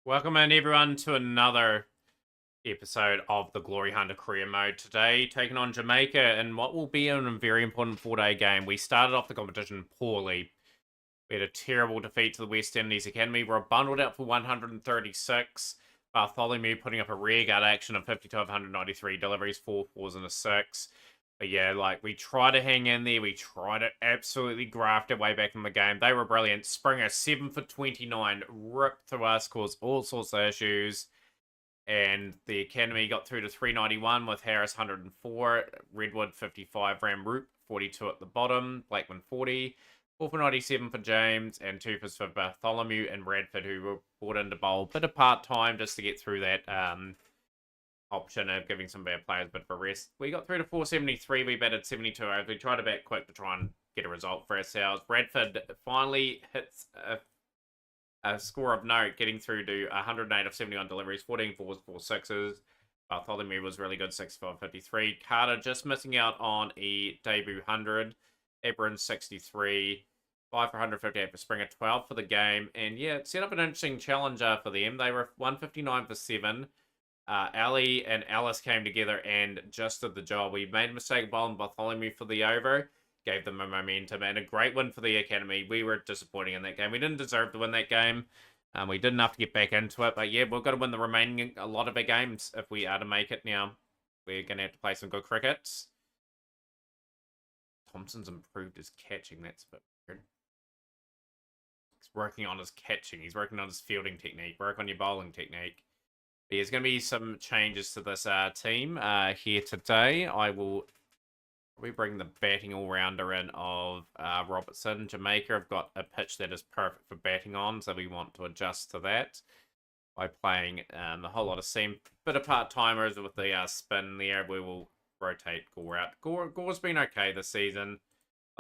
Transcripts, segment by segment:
Welcome in everyone to another episode of the Glory Hunter career mode. Today, taking on Jamaica in what will be a very important 4-day game. We started off the competition poorly. We had a terrible defeat to the West Indies Academy. We were bundled out for 136. Bartholomew putting up a rear guard action of 52 of 193 deliveries, 4 fours and a 6. But yeah, like, we tried to hang in there. We tried to absolutely graft our way back in the game. They were brilliant. Springer, 7 for 29, ripped through us, caused all sorts of issues. And the Academy got through to 391 with Harris 104, Redwood 55, Ramroop 42 at the bottom, Blakeman 40, 4 for 97 for James, and 2 for Bartholomew and Radford, who were brought in to bowl. Bit of part-time just to get through that option of giving some of our players a bit of a rest. We got through to 473. We batted 72 overs. We tried to bat quick to try and get a result for ourselves. Bradford finally hits a score of note, getting through to 108 of 71 deliveries, 14 fours, 4 sixes. Bartholomew was really good, 65-53. Carter just missing out on a debut 100. Ebron 63. 5 for 158 for Springer, 12 for the game. And yeah, it set up an interesting challenger for them. They were 159 for 7. Ali and Alice came together and just did the job. We made a mistake bowling Bartholomew for the over, gave them a momentum, and a great win for the Academy. We were disappointing in that game. We didn't deserve to win that game. We did enough to get back into it, but yeah, we've got to win the remaining a lot of our games if we are to make it now. We're going to have to play some good cricket. Thompson's improved his catching. That's a bit weird. He's working on his catching. He's working on his fielding technique. Work on your bowling technique. There's going to be some changes to this team here today. I will probably bring the batting all-rounder in of Robertson. Jamaica have got a pitch that is perfect for batting on, so we want to adjust to that by playing a whole lot of seam. Bit of part-timers with the spin there. We will rotate Gore out. Gore's been okay this season.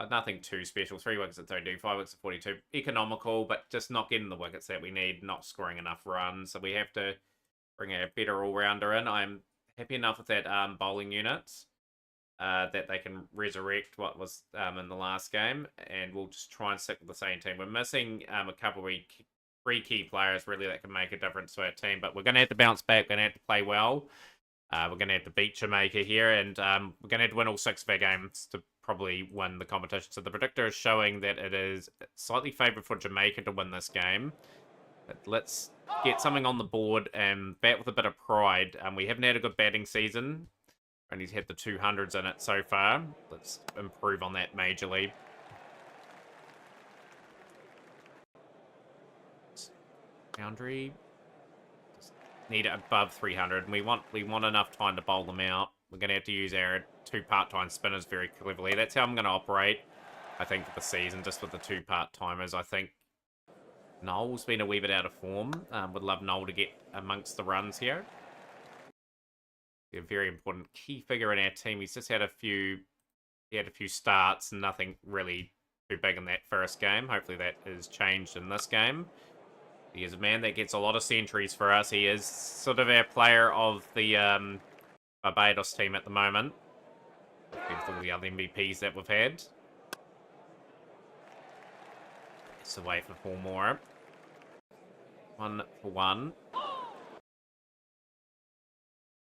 Nothing too special. 3 wickets at 32, 5 wickets at 42. Economical, but just not getting the wickets that we need, not scoring enough runs. So we have to bring a better all-rounder in. I'm happy enough with that bowling unit that they can resurrect what was in the last game, and we'll just try and stick with the same team. We're missing a couple of 3 key players, really, that can make a difference to our team, but we're going to have to bounce back. We're going to have to play well. We're going to have to beat Jamaica here, and we're going to have to win all 6 of our games to probably win the competition. So the predictor is showing that it is slightly favoured for Jamaica to win this game. But let's get something on the board and bat with a bit of pride. We haven't had a good batting season. Only had the 200s in it so far. Let's improve on that majorly. Boundary. Just need it above 300. And we want enough time to bowl them out. We're going to have to use our 2 part-time spinners very cleverly. That's how I'm going to operate, I think, for the season, just with the 2 part-timers. I think Noel's been a wee bit out of form. Would love Noel to get amongst the runs here. A very important key figure in our team. He's just had a few starts, nothing really too big in that first game. Hopefully that is changed in this game. He is a man that gets a lot of centuries for us. He is sort of our player of the Barbados team at the moment, with all the other MVPs that we've had. It's away for 4 more. 1 for 1.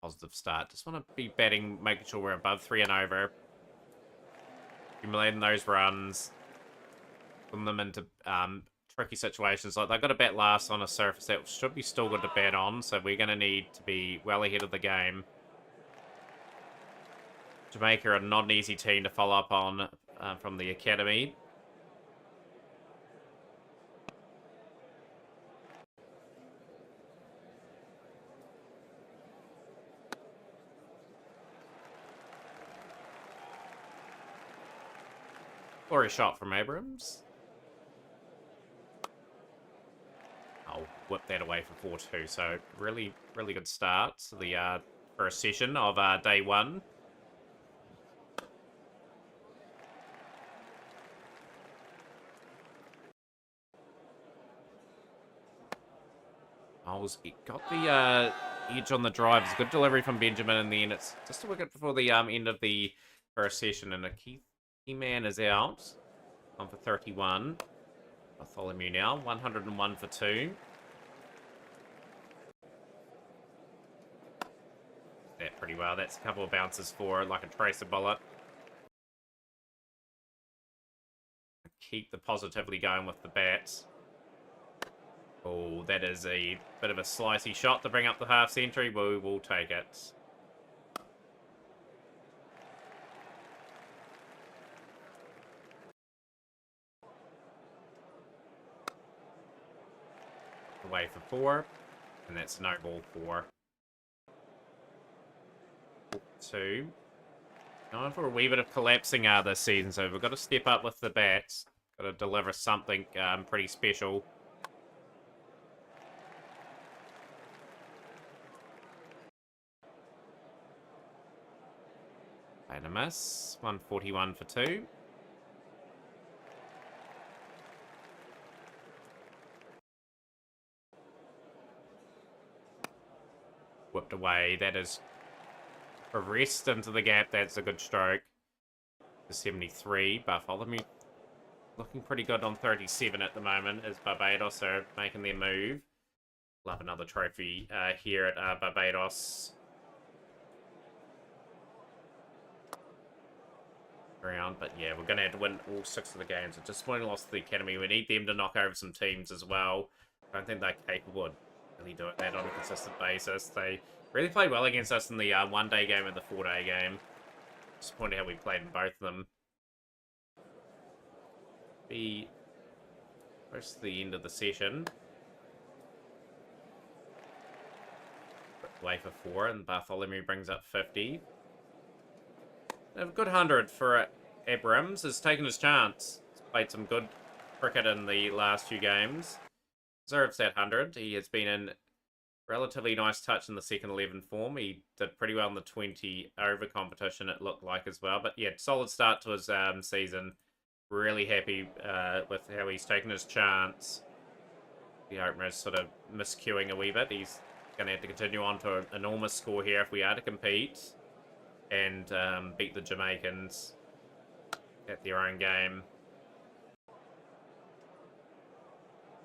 Positive start. Just want to be batting, making sure we're above 3 and over. Accumulating those runs. Putting them into tricky situations. Like, they've got to bat last on a surface that should be still good to bat on. So we're going to need to be well ahead of the game. Jamaica are not an easy team to follow up on from the Academy. Or a shot from Abrams. I'll whip that away for 4-2. So really, really good start to the first session of day 1. Got the edge on the drive. It's a good delivery from Benjamin in the end. It's just a wicket before the end of the first session, and a key man is out. On for 31. Bartholomew now. 101 for 2. that pretty well. That's a couple of bounces for like a tracer bullet. Keep the positively going with the bats. Oh, that is a bit of a slicey shot to bring up the half century, but we will take it. Away for 4, and that's no ball 4. 2. Going for a wee bit of collapsing this season, so we've got to step up with the bats. Got to deliver something pretty special. And a miss. 141 for 2. Whipped away. That is progressed into the gap. That's a good stroke. The 73. Bartholomew looking pretty good on 37 at the moment as Barbados are making their move. Love another trophy here at Barbados. Round, but yeah, we're going to have to win all 6 of the games. At this point, lost to the Academy. We need them to knock over some teams as well. I don't think they're capable of really doing that on a consistent basis. They really played well against us in the 1-day game and the 4-day game. Disappointed how we played in both of them. Be close to the end of the session. Away for 4, and Bartholomew brings up 50. A good 100 for Abrams. Has taken his chance. He's played some good cricket in the last few games. Deserves that 100. He has been in relatively nice touch in the second 11 form. He did pretty well in the 20 over competition, it looked like as well. But yeah, solid start to his season. Really happy with how he's taken his chance. The opener is sort of miscuing a wee bit. He's going to have to continue on to an enormous score here if we are to compete. And beat the Jamaicans at their own game.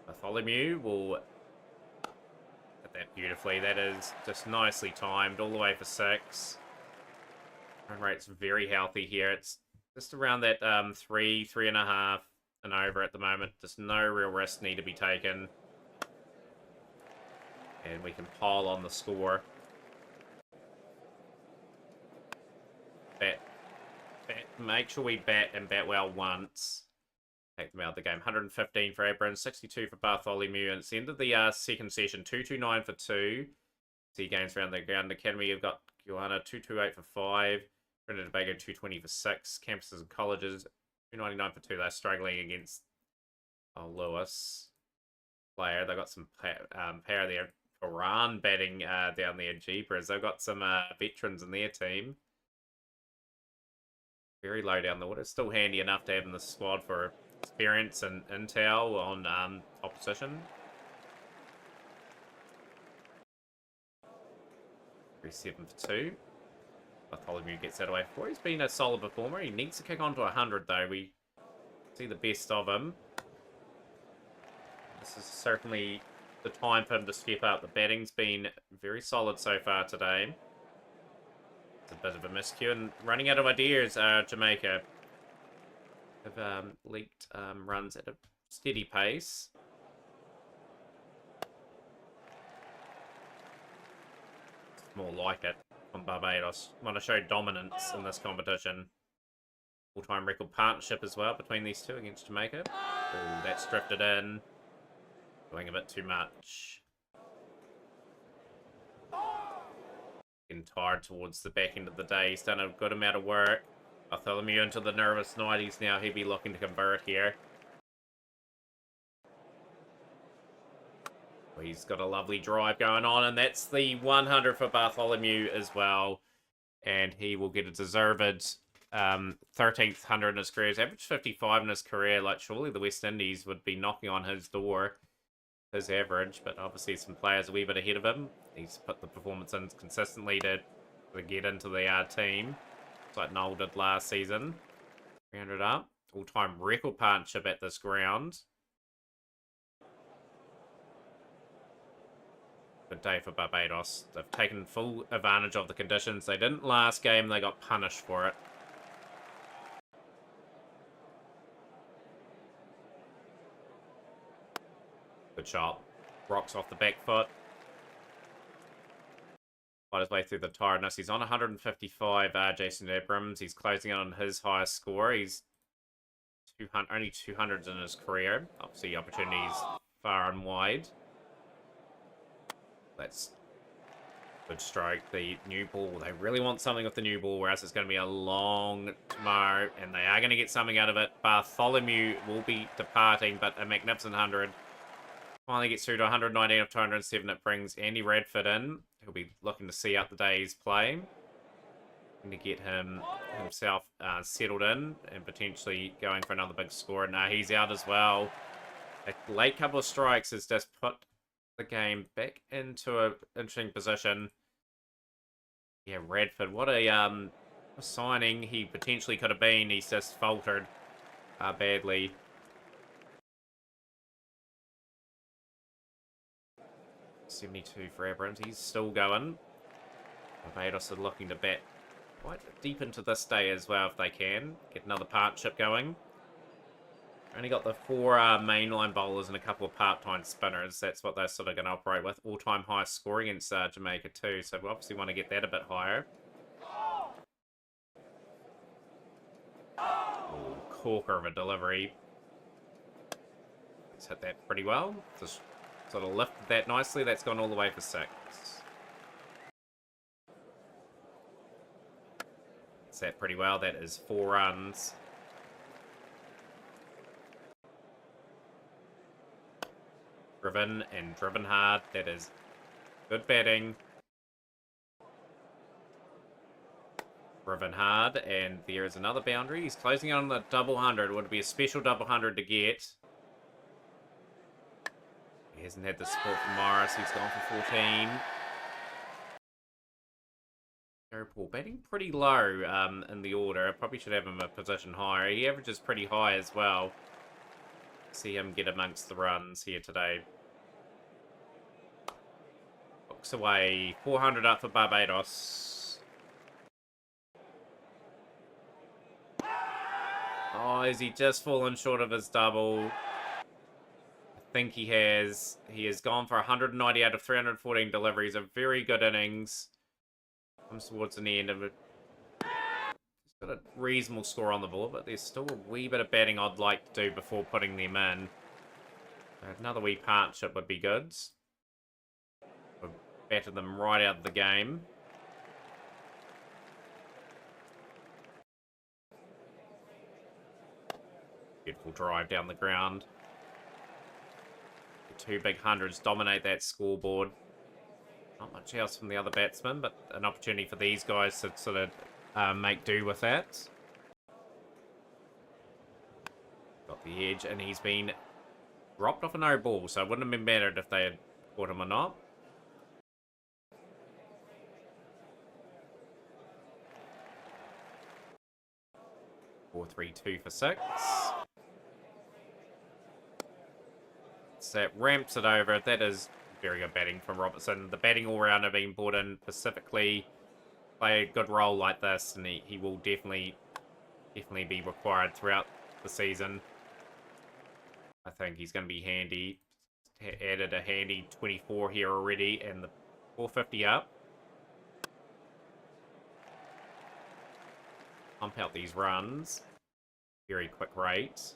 Bartholomew will hit that beautifully. That is just nicely timed all the way for 6. Run rate's very healthy here. It's just around that 3.5 and over at the moment. Just no real risks need to be taken. And we can pile on the score. Make sure we bat and bat well once. Take them out of the game. 115 for Abrams, 62 for Bartholomew. And it's the end of the second session. 229 for 2. See games around the ground. Academy have got Guyana 228 for 5. Trinidad and Tobago 220 for 6. Campuses and colleges 299 for 2. They're struggling against Lewis player. They've got some power there. Iran batting down there. Jeepers. They've got some veterans in their team. Very low down the water. Still handy enough to have in the squad for experience and intel on opposition. 37 for 2. Bartholomew gets that away for. He's been a solid performer. He needs to kick on to 100 though. We see the best of him. This is certainly the time for him to step up. The batting's been very solid so far today. It's a bit of a miscue, and running out of ideas, Jamaica have leaked runs at a steady pace. It's more like it from Barbados. Want to show dominance in this competition. All-time record partnership as well between these two against Jamaica. Oh, that's drifted in. Doing a bit too much. Getting tired towards the back end of the day. He's done a good amount of work. Bartholomew into the nervous 90s now. He'll be looking to convert here. He's got a lovely drive going on, and that's the 100 for Bartholomew as well. And he will get a deserved 13th 100 in his career. He's averaged 55 in his career. Like, surely the West Indies would be knocking on his door. His average, but obviously some players a wee bit ahead of him. He's put the performance in consistently to get into the team. It's like Noel did last season. 300 up. All-time record partnership at this ground. Good day for Barbados. They've taken full advantage of the conditions. They didn't last game. They got punished for it. Good shot. Rocks off the back foot. Fight his way through the tiredness. He's on 155, Jason Abrams. He's closing in on his highest score. He's 200, only 200s in his career. Obviously, opportunities far and wide. That's good stroke. The new ball. They really want something with the new ball, whereas it's going to be a long tomorrow, and they are going to get something out of it. Bartholomew will be departing, but a magnificent 100. Finally gets through to 119 of 207. It brings Andy Radford in. He'll be looking to see out the day's play. To get himself settled in and potentially going for another big score. And he's out as well. A late couple of strikes has just put the game back into an interesting position. Yeah, Radford, what a signing he potentially could have been. He's just faltered badly. .72 for Abrams. He's still going. Barbados are looking to bat quite deep into this day as well if they can. Get another partnership going. Only got the 4 mainline bowlers and a couple of part-time spinners. That's what they're sort of going to operate with. All-time highest score against Jamaica too. So we obviously want to get that a bit higher. Ooh, corker of a delivery. Let's hit that pretty well. Just sort of lifted that nicely. That's gone all the way for 6. That's that pretty well. That is 4 runs. Driven and driven hard. That is good batting. Driven hard. And there is another boundary. He's closing on the double 100. Would it be a special double 100 to get? He hasn't had the support from Morris. He's gone for 14. Very poor. Batting pretty low in the order. I probably should have him a position higher. He averages pretty high as well. See him get amongst the runs here today. Books away. 400 up for Barbados. Oh, has he just fallen short of his double? I think he has. He has gone for 190 out of 314 deliveries. A very good innings. Comes towards the end of it. He's got a reasonable score on the board, but there's still a wee bit of batting I'd like to do before putting them in. Another wee partnership would be good. We've batted them right out of the game. Beautiful drive down the ground. The 2 big hundreds dominate that scoreboard. Not much else from the other batsmen, but an opportunity for these guys to sort of make do with that. Got the edge, and he's been dropped off a no ball, so it wouldn't have been mattered if they had caught him or not. Four, 3, 2 for 6. So that ramps it over. That is very good batting from Robertson. The batting all-rounder being brought in specifically play a good role like this, and he will definitely be required throughout the season. I think he's going to be handy. Added a handy 24 here already, and the 450 up. Pump out these runs. Very quick rate.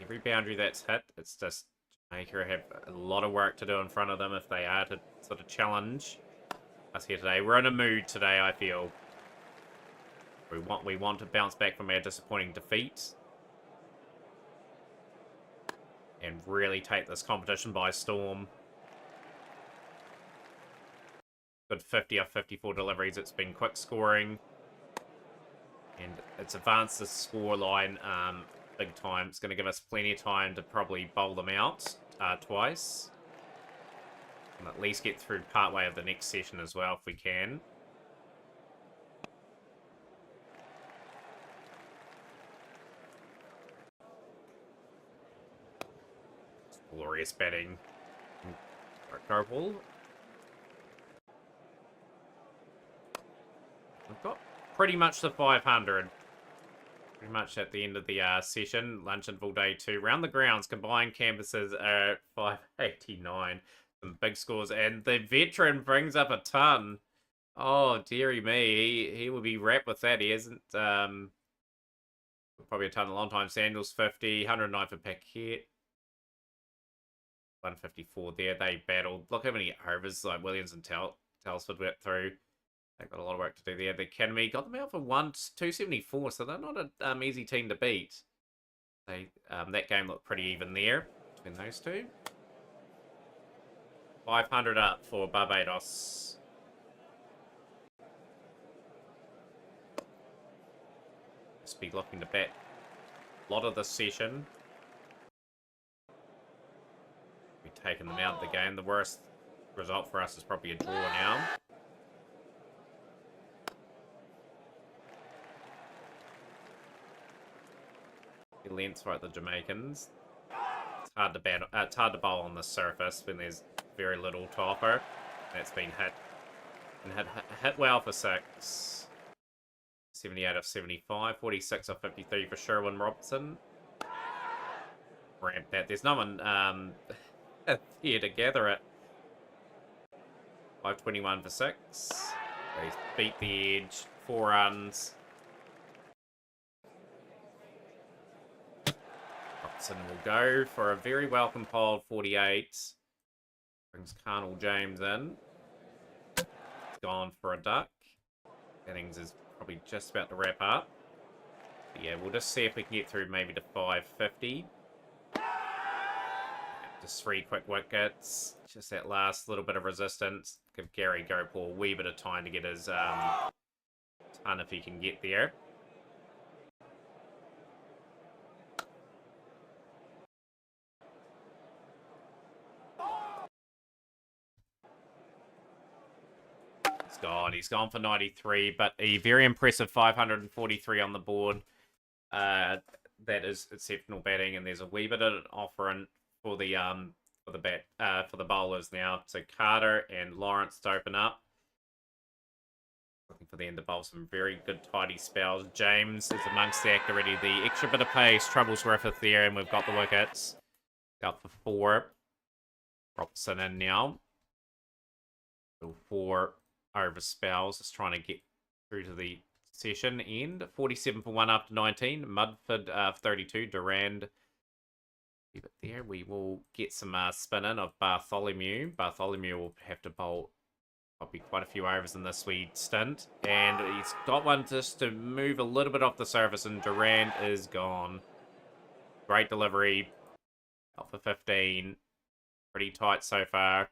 Every boundary that's hit, it's just Jamaica have a lot of work to do in front of them if they are to sort of challenge us here today. We're in a mood today, I feel. We want to bounce back from our disappointing defeat and really take this competition by storm. Good 50 of 54 deliveries. It's been quick scoring, and it's advanced the scoreline big time. It's going to give us plenty of time to probably bowl them out twice, and at least get through partway of the next session as well if we can. glorious batting. Go ball. We've got pretty much the 500. Pretty much at the end of the session. Lunch interval day 2. Round the grounds, combined canvases are 589. Some big scores. And the veteran brings up a ton. Oh, dearie me. He will be wrapped with that. He isn't... probably a ton a long time. Sandals 50. 109 for Paquette. 154 there. They battled. Look how many overs like Williams and Talsford went through. They've got a lot of work to do there. The Academy got them out for 274, so they're not an easy team to beat. That game looked pretty even there between those two. 500 up for Barbados. Must be looking to bat a lot of the session. We've taken them out of the game. The worst result for us is probably a draw now. Lengths right, the Jamaicans. It's hard to bat. It's hard to bowl on the surface when there's very little topper. That's been hit and hit well for 6. 78 of 75, 46 of 53 for Sherwin Robson. Ramp that. There's no one here to gather it. 521 for 6. They beat the edge. 4 runs. Robson will go for a very well compiled 48. Brings Carnell James in. He's gone for a duck. Innings is probably just about to wrap up. But yeah, we'll just see if we can get through maybe to 550. Just 3 quick wickets. Just that last little bit of resistance. Give Gary Gopal a wee bit of time to get his ton if he can get there. He's gone for 93, but a very impressive 543 on the board. That is exceptional batting, and there's a wee bit of an offering for the bowlers now. So Carter and Lawrence to open up. Looking for them to bowl some very good tidy spells. James is amongst the act already. The extra bit of pace troubles Griffith there, and we've got the wickets. Got for 4. Robson in now. So 4 over spells, just trying to get through to the session end. 47 for 1 after 19. Mudford 32. Durand. Keep it there. We will get some spin in of Bartholomew. Bartholomew will have to bowl probably quite a few overs in this wee stint. And he's got one just to move a little bit off the surface, and Durand is gone. Great delivery. Up for 15. Pretty tight so far.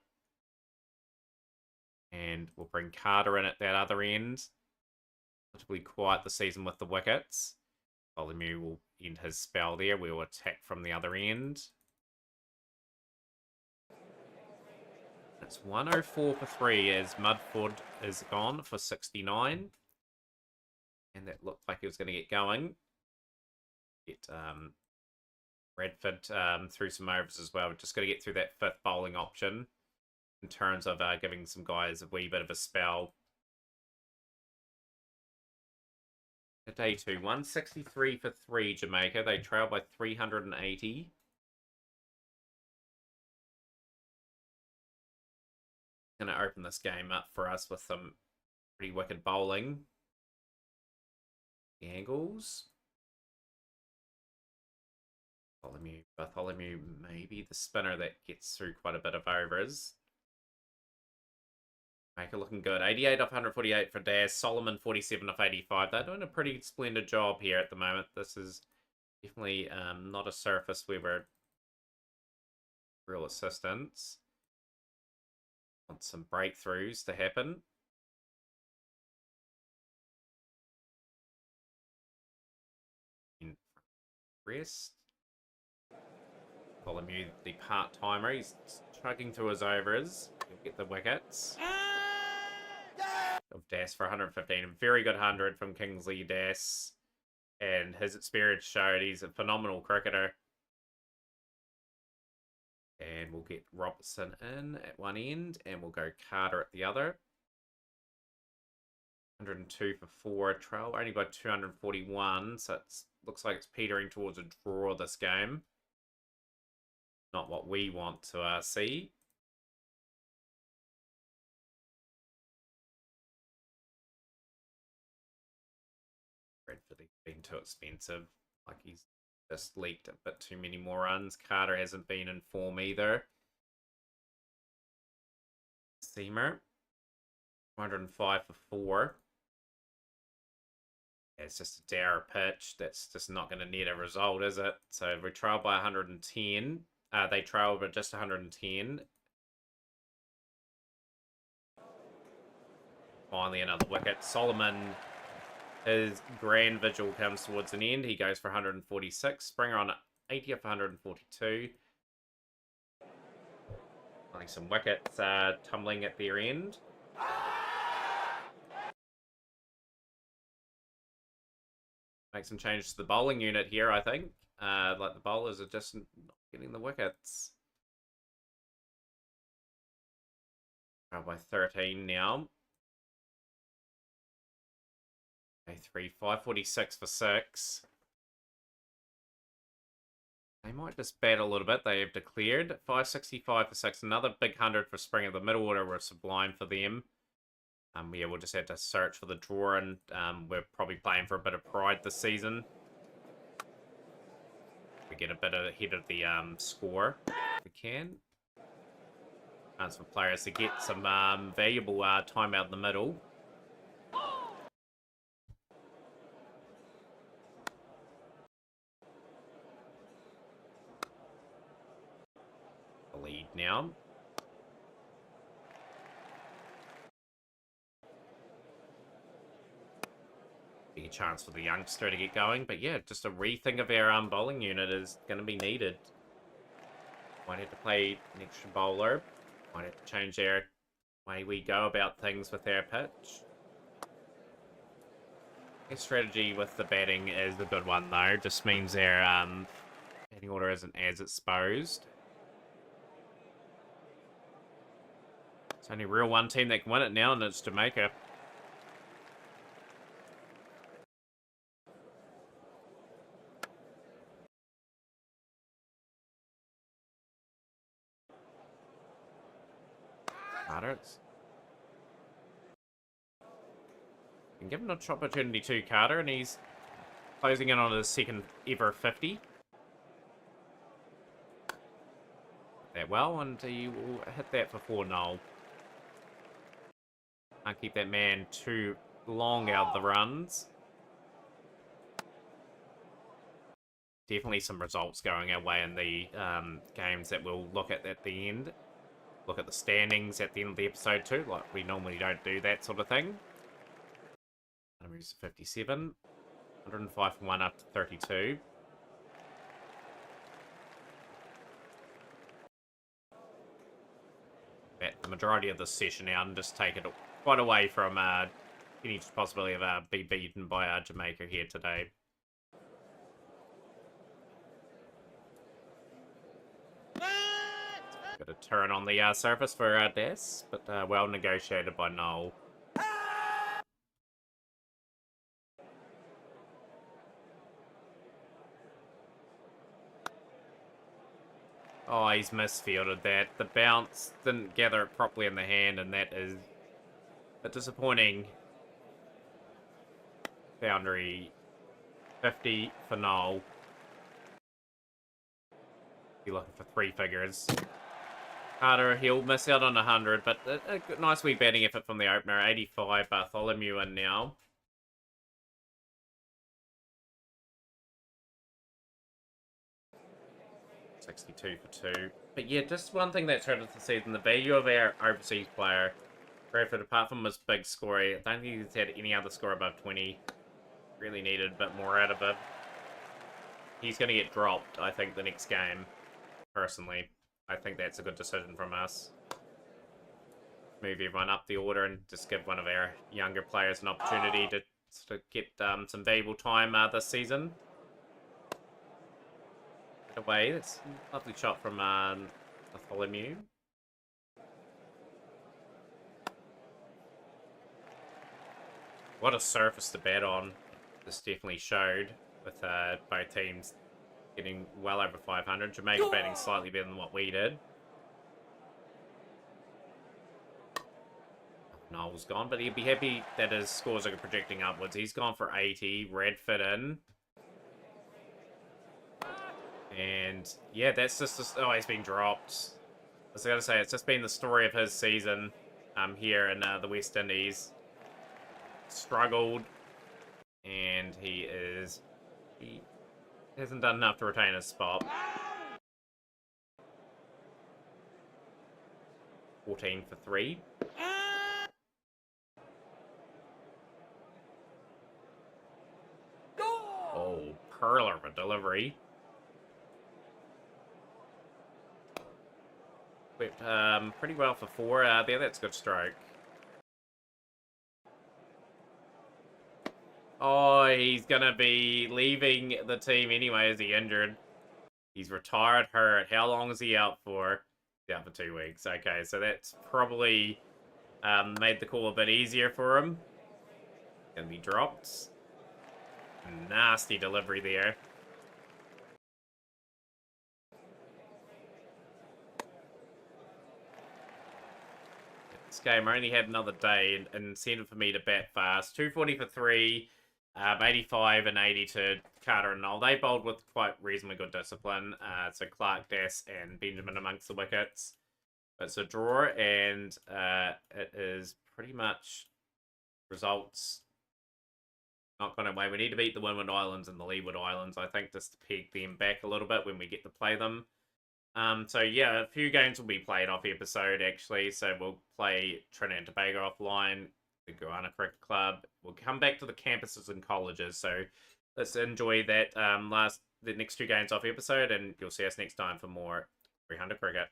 And we'll bring Carter in at that other end. Relatively quiet the season with the wickets. Bartholomew will end his spell there. We'll attack from the other end. It's 104 for 3 as Mudford is gone for 69. And that looked like it was going to get going. Get Bradford through some overs as well. We're just going to get through that 5th bowling option. In terms of giving some guys a wee bit of a spell. Day 2, 163 for 3 Jamaica. They trail by 380. Going to open this game up for us with some pretty wicked bowling. The angles. Bartholomew maybe the spinner that gets through quite a bit of overs. Jamaica looking good. 88 off 148 for Daz. Solomon 47 off 85. They're doing a pretty splendid job here at the moment. This is definitely not a surface where we're real assistance. Want some breakthroughs to happen. Rest. Bartholomew, the part-timer. He's chugging through his overs. He'll get the wickets. Of Das for 115. A very good 100 from Kingsley Das. And his experience showed he's a phenomenal cricketer. And we'll get Robertson in at one end, and we'll go Carter at the other. 102 for 4. Trail only by 241, so it looks like it's petering towards a draw this game. Not what we want to see. Redford has been too expensive. Like he's just leaked a bit too many more runs. Carter hasn't been in form either. Seamer, 105 for 4. It's just a dour pitch. That's just not going to net a result, is it? So we trail by 110. They trail by just 110. Finally, another wicket. Solomon, his grand vigil comes towards an end. He goes for 146. Springer on 80 for 142. Finding some wickets tumbling at their end. Make some changes to the bowling unit here, I think. Like the bowlers are just not getting the wickets. By 13 now. 3, 546 for 6. They might just bat a little bit. They have declared 565 for 6. Another big 100 for Springer. The middle order were sublime for them. Yeah, we'll just have to search for the draw, and we're probably playing for a bit of pride this season. We get a bit ahead of the score if we can. Chance for players to get some valuable time out in the middle. The lead now. Big chance for the youngster to get going, but yeah, just a rethink of our bowling unit is going to be needed. Might have to play an extra bowler. Might have to change our way we go about things with our pitch. Our strategy with the batting is a good one though. Just means our batting order isn't as exposed. It's only real one team that can win it now, and it's Jamaica. Carter. Been given an opportunity to Carter, and he's closing in on his second ever 50. That well, and he will hit that for 4 Noel. Can't keep that man too long out of the runs. Definitely some results going our way in the games that we'll look at the end. Look at the standings at the end of the episode too, like we normally don't do that sort of thing. Numbers 57, 105 from 1 up to 32. Bet the majority of this session out and just take it quite away from any possibility of being beaten by Jamaica here today. Got a turn on the surface for Des, but well negotiated by Noel. Oh, he's misfielded that. The bounce didn't gather it properly in the hand, and that is a bit disappointing. Boundary 50 for Noel. Be looking for 3 figures. Carter, he'll miss out on 100, but a nice wee batting effort from the opener. 85, Bartholomew in now. $62 for 2. But yeah, just one thing that's hurt us this season, the value of our overseas player. Bradford, apart from his big score, I don't think he's had any other score above 20. Really needed a bit more out of it. He's going to get dropped, I think, the next game, personally. I think that's a good decision from us. Move everyone up the order and just give one of our younger players an opportunity to get some valuable time this season. Away, that's a lovely shot from Bartholomew. What a surface to bet on. This definitely showed with both teams getting well over 500. Jamaica batting slightly better than what we did. Noel's gone, but he'd be happy that his scores are projecting upwards. He's gone for 80. Redford in. And yeah, that's just oh, he's been dropped. I was going to say, it's just been the story of his season here in the West Indies. Struggled. And he hasn't done enough to retain his spot. 14 for 3. Oh, perler of a delivery. Whipped pretty well for 4 there. That's a good stroke. Oh, he's going to be leaving the team anyway. Is he injured? He's retired, hurt. How long is he out for? He's out for 2 weeks. Okay, so that's probably made the call a bit easier for him. Going to be dropped. Nasty delivery there. This game only had another day and incentive for me to bat fast. 240 for 3, 85 and 80 to Carter and Noel. They bowled with quite reasonably good discipline. So Clark, Das, and Benjamin amongst the wickets. It's a draw, and it is pretty much results not gone away. We need to beat the Windward Islands and the Leeward Islands, I think, just to peg them back a little bit when we get to play them. So yeah, a few games will be played off episode, actually. So we'll play Trinidad and Tobago offline, the Guyana Cricket Club. We'll come back to the campuses and colleges. So let's enjoy that the next 2 games off episode, and you'll see us next time for more 300 Cricket.